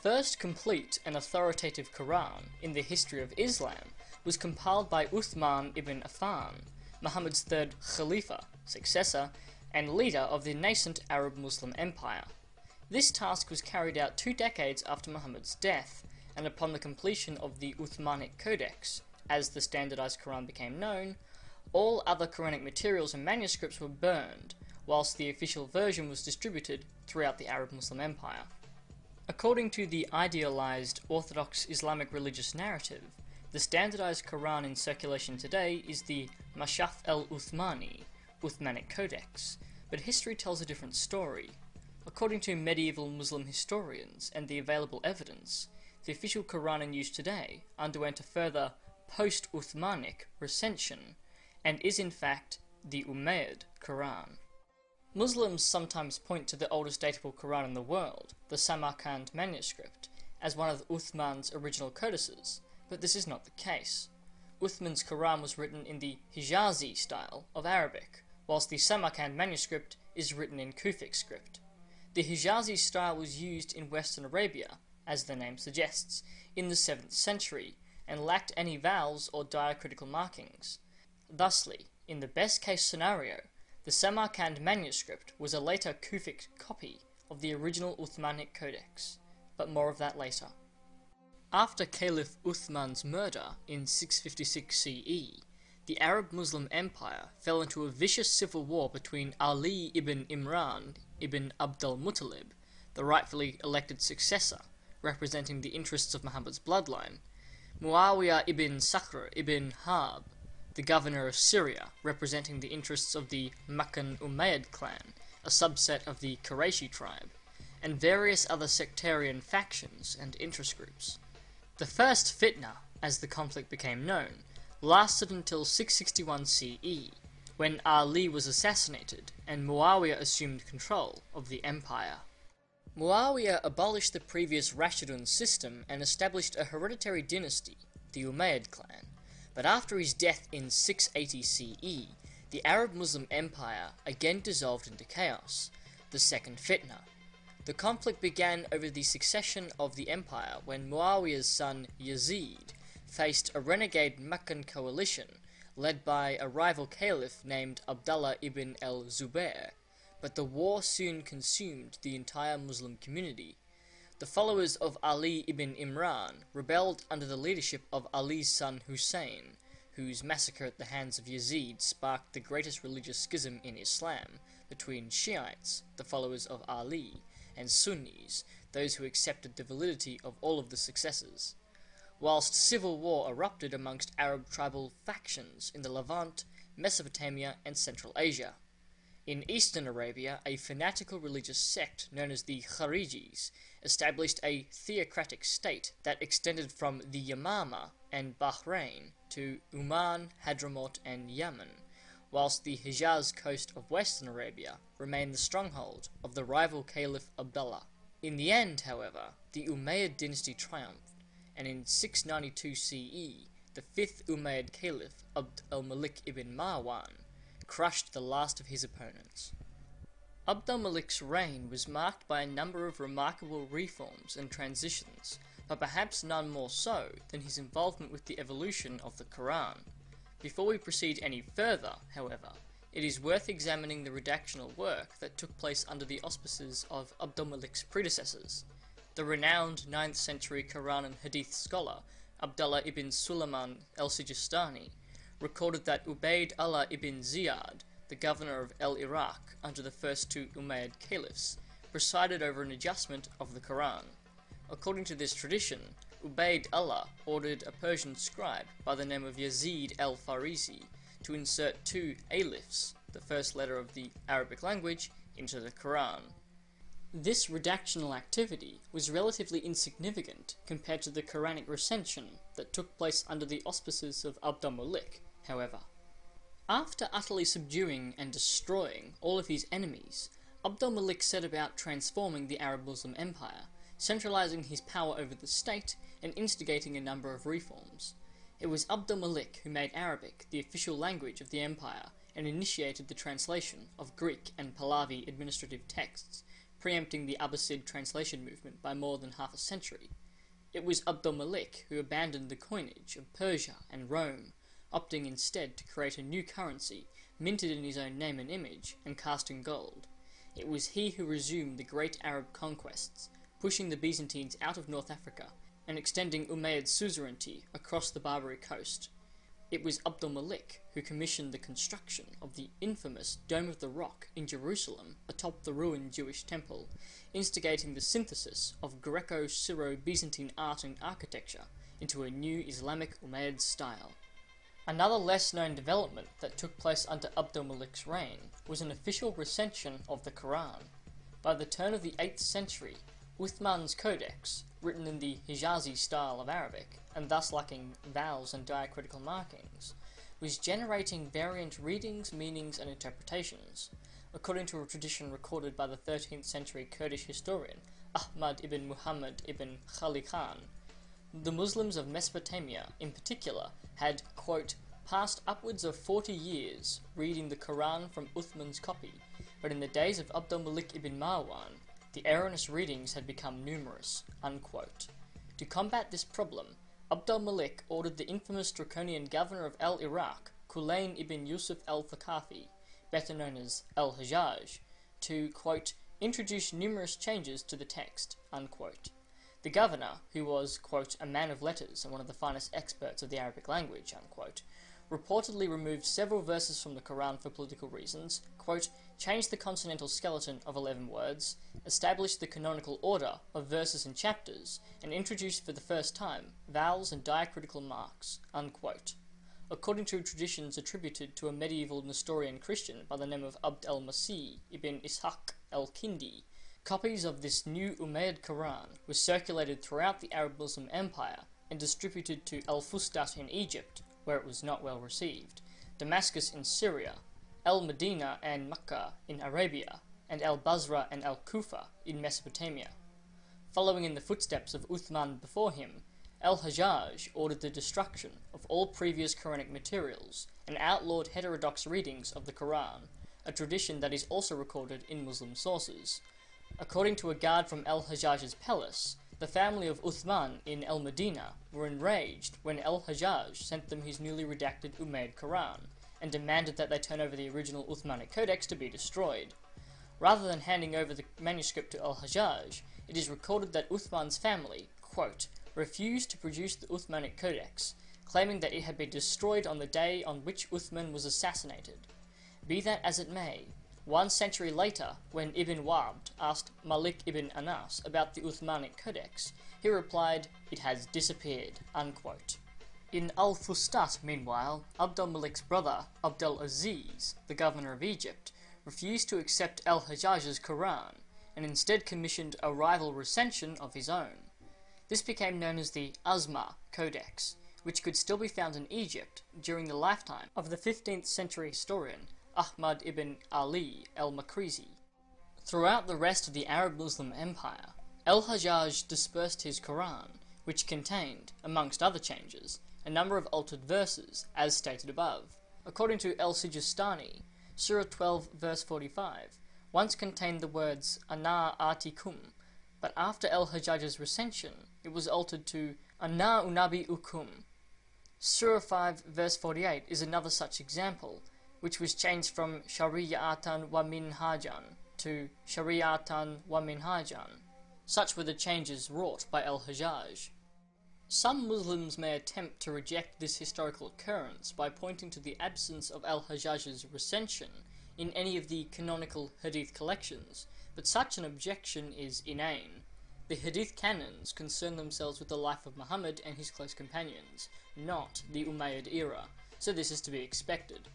first complete and authoritative Quran in the history of Islam was compiled by Uthman ibn Affan, Muhammad's third Khalifa, successor, and leader of the nascent Arab Muslim Empire. This task was carried out 2 decades after Muhammad's death, and upon the completion of the Uthmanic Codex, as the standardized Quran became known, all other Quranic materials and manuscripts were burned, whilst the official version was distributed throughout the Arab Muslim Empire. According to the idealized Orthodox Islamic religious narrative, the standardized Quran in circulation today is the Mashaf al-Uthmani, Uthmanic Codex, but history tells a different story. According to medieval Muslim historians and the available evidence, the official Quran in use today underwent a further post-Uthmanic recension and is in fact the Umayyad Quran. Muslims sometimes point to the oldest datable Quran in the world, the Samarkand manuscript, as one of Uthman's original codices, but this is not the case. Uthman's Quran was written in the Hijazi style of Arabic, whilst the Samarkand manuscript is written in Kufic script. The Hijazi style was used in Western Arabia, as the name suggests, in the 7th century, and lacked any vowels or diacritical markings. Thusly, in the best case scenario, the Samarkand manuscript was a later Kufic copy of the original Uthmanic Codex, but more of that later. After Caliph Uthman's murder in 656 CE, the Arab Muslim Empire fell into a vicious civil war between Ali ibn Imran ibn Abd al-Muttalib, the rightfully elected successor, representing the interests of Muhammad's bloodline, Muawiyah ibn Sakhr ibn Harb, the governor of Syria, representing the interests of the Makkan Umayyad clan, a subset of the Qurayshi tribe, and various other sectarian factions and interest groups. The first fitna, as the conflict became known, lasted until 661 CE, when Ali was assassinated and Muawiyah assumed control of the empire. Muawiyah abolished the previous Rashidun system and established a hereditary dynasty, the Umayyad clan. But after his death in 680 CE, the Arab Muslim Empire again dissolved into chaos, the second fitna. The conflict began over the succession of the empire when Muawiyah's son Yazid faced a renegade Meccan coalition led by a rival caliph named Abdullah ibn al-Zubair, but the war soon consumed the entire Muslim community. The followers of Ali ibn Imran rebelled under the leadership of Ali's son Hussein, whose massacre at the hands of Yazid sparked the greatest religious schism in Islam between Shiites, the followers of Ali, and Sunnis, those who accepted the validity of all of the successors, whilst civil war erupted amongst Arab tribal factions in the Levant, Mesopotamia, and Central Asia. In Eastern Arabia, a fanatical religious sect known as the Kharijis established a theocratic state that extended from the Yamama and Bahrain to Oman, Hadramaut, and Yemen, whilst the Hijaz coast of Western Arabia remained the stronghold of the rival Caliph Abdullah. In the end, however, the Umayyad dynasty triumphed, and in 692 CE, the 5th Umayyad Caliph Abd al-Malik ibn Marwan crushed the last of his opponents. Abd al-Malik's reign was marked by a number of remarkable reforms and transitions, but perhaps none more so than his involvement with the evolution of the Quran. Before we proceed any further, however, it is worth examining the redactional work that took place under the auspices of Abd al-Malik's predecessors. The renowned 9th century Quran and Hadith scholar Abdullah ibn Sulaiman al-Sijistani recorded that Ubayd Allah ibn Ziyad, the governor of El-Iraq under the first 2 Umayyad caliphs, presided over an adjustment of the Quran. According to this tradition, Ubayd Allah ordered a Persian scribe by the name of Yazid al-Farisi to insert 2 alifs, the first letter of the Arabic language, into the Quran. This redactional activity was relatively insignificant compared to the Quranic recension that took place under the auspices of Abd al-Malik, however. After utterly subduing and destroying all of his enemies, Abd al-Malik set about transforming the Arab Muslim Empire, centralizing his power over the state and instigating a number of reforms. It was Abd al-Malik who made Arabic the official language of the empire and initiated the translation of Greek and Pahlavi administrative texts, preempting the Abbasid translation movement by more than half a century. It was Abd al-Malik who abandoned the coinage of Persia and Rome, opting instead to create a new currency, minted in his own name and image, and cast in gold. It was he who resumed the great Arab conquests, pushing the Byzantines out of North Africa and extending Umayyad suzerainty across the Barbary coast. It was Abd al-Malik who commissioned the construction of the infamous Dome of the Rock in Jerusalem atop the ruined Jewish temple, instigating the synthesis of Greco-Syro-Byzantine art and architecture into a new Islamic Umayyad style. Another less-known development that took place under Abd al-Malik's reign was an official recension of the Quran. By the turn of the 8th century, Uthman's codex, written in the Hijazi style of Arabic, and thus lacking vowels and diacritical markings, was generating variant readings, meanings, and interpretations. According to a tradition recorded by the 13th century Kurdish historian Ahmad ibn Muhammad ibn Khali Khan, the Muslims of Mesopotamia, in particular, had, quote, passed upwards of 40 years reading the Quran from Uthman's copy, but in the days of Abd al-Malik ibn Marwan, the erroneous readings had become numerous, unquote. To combat this problem, Abd al-Malik ordered the infamous draconian governor of al-Iraq, Kulayn ibn Yusuf al-Thaqafi, better known as al-Hajjaj, to, quote, introduce numerous changes to the text, unquote. The governor, who was, quote, a man of letters and one of the finest experts of the Arabic language, unquote, reportedly removed several verses from the Quran for political reasons, quote, changed the consonantal skeleton of 11 words, established the canonical order of verses and chapters, and introduced for the first time vowels and diacritical marks, unquote. According to traditions attributed to a medieval Nestorian Christian by the name of Abd al-Masih ibn Ishaq al-Kindi, copies of this new Umayyad Quran were circulated throughout the Arab Muslim Empire and distributed to Al-Fustat in Egypt, where it was not well received, Damascus in Syria, Al-Medina and Makkah in Arabia, and Al-Basra and Al-Kufa in Mesopotamia. Following in the footsteps of Uthman before him, Al-Hajjaj ordered the destruction of all previous Quranic materials and outlawed heterodox readings of the Quran, a tradition that is also recorded in Muslim sources. According to a guard from Al-Hajjaj's palace, the family of Uthman in Al-Medina were enraged when Al-Hajjaj sent them his newly redacted Umayyad Quran, and demanded that they turn over the original Uthmanic codex to be destroyed. Rather than handing over the manuscript to Al-Hajjaj, it is recorded that Uthman's family, quote, refused to produce the Uthmanic codex, claiming that it had been destroyed on the day on which Uthman was assassinated. Be that as it may, 1 century later, when Ibn Wabd asked Malik ibn Anas about the Uthmanic codex, he replied, it has disappeared, unquote. In Al-Fustat, meanwhile, Abd al-Malik's brother, Abd al-Aziz, the governor of Egypt, refused to accept Al-Hajjaj's Quran, and instead commissioned a rival recension of his own. This became known as the Azma Codex, which could still be found in Egypt during the lifetime of the 15th century historian Ahmad ibn Ali al-Makrizi. Throughout the rest of the Arab Muslim Empire, Al-Hajjaj dispersed his Quran, which contained, amongst other changes, a number of altered verses, as stated above. According to El-Sijistani, Surah 12 verse 45 once contained the words Ana Atikum, but after Al-Hajjaj's recension, it was altered to Ana Unabi Ukum. Surah 5 verse 48 is another such example, which was changed from Shari'atan wa Minhajan to Shari'atan wa Minhajan. Such were the changes wrought by Al-Hajjaj. Some Muslims may attempt to reject this historical occurrence by pointing to the absence of Al-Hajjaj's recension in any of the canonical hadith collections, but such an objection is inane. The hadith canons concern themselves with the life of Muhammad and his close companions, not the Umayyad era, so this is to be expected.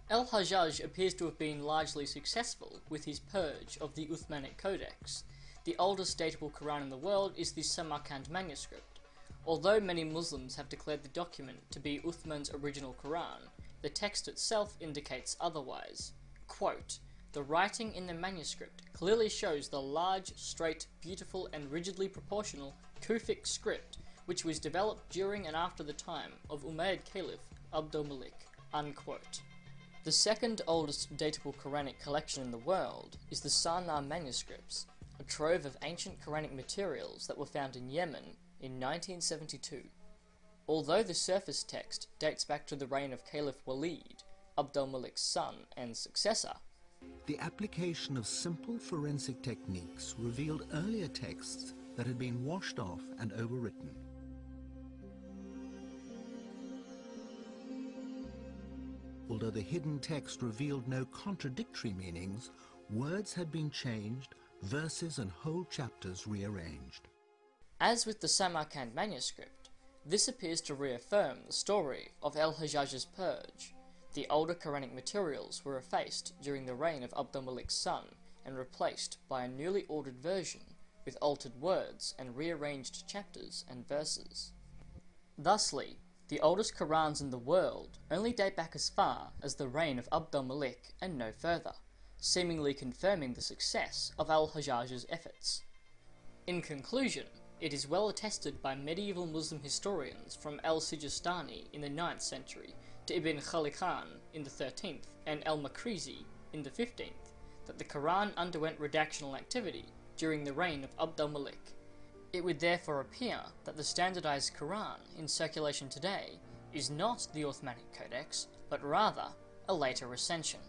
Al-Hajjaj appears to have been largely successful with his purge of the Uthmanic Codex. The oldest datable Quran in the world is the Samarkand manuscript. Although many Muslims have declared the document to be Uthman's original Quran, the text itself indicates otherwise. Quote, the writing in the manuscript clearly shows the large, straight, beautiful, and rigidly proportional Kufic script which was developed during and after the time of Umayyad Caliph Abd al-Malik. Unquote. The second oldest datable Quranic collection in the world is the Sa'na manuscripts, a trove of ancient Quranic materials that were found in Yemen in 1972. Although the surface text dates back to the reign of Caliph Walid, Abd al-Malik's son and successor, the application of simple forensic techniques revealed earlier texts that had been washed off and overwritten. Although the hidden text revealed no contradictory meanings, words had been changed, verses and whole chapters rearranged. As with the Samarkand manuscript, this appears to reaffirm the story of al-Hajjaj's purge. The older Quranic materials were effaced during the reign of Abd al-Malik's son and replaced by a newly ordered version with altered words and rearranged chapters and verses. Thusly, the oldest Qurans in the world only date back as far as the reign of Abd al-Malik and no further, seemingly confirming the success of al-Hajjaj's efforts. In conclusion, it is well attested by medieval Muslim historians from al-Sijistani in the 9th century to Ibn Khalikan in the 13th and al-Makrizi in the 15th that the Quran underwent redactional activity during the reign of Abd al-Malik. It would therefore appear that the standardized Quran in circulation today is not the Uthmanic Codex, but rather a later recension.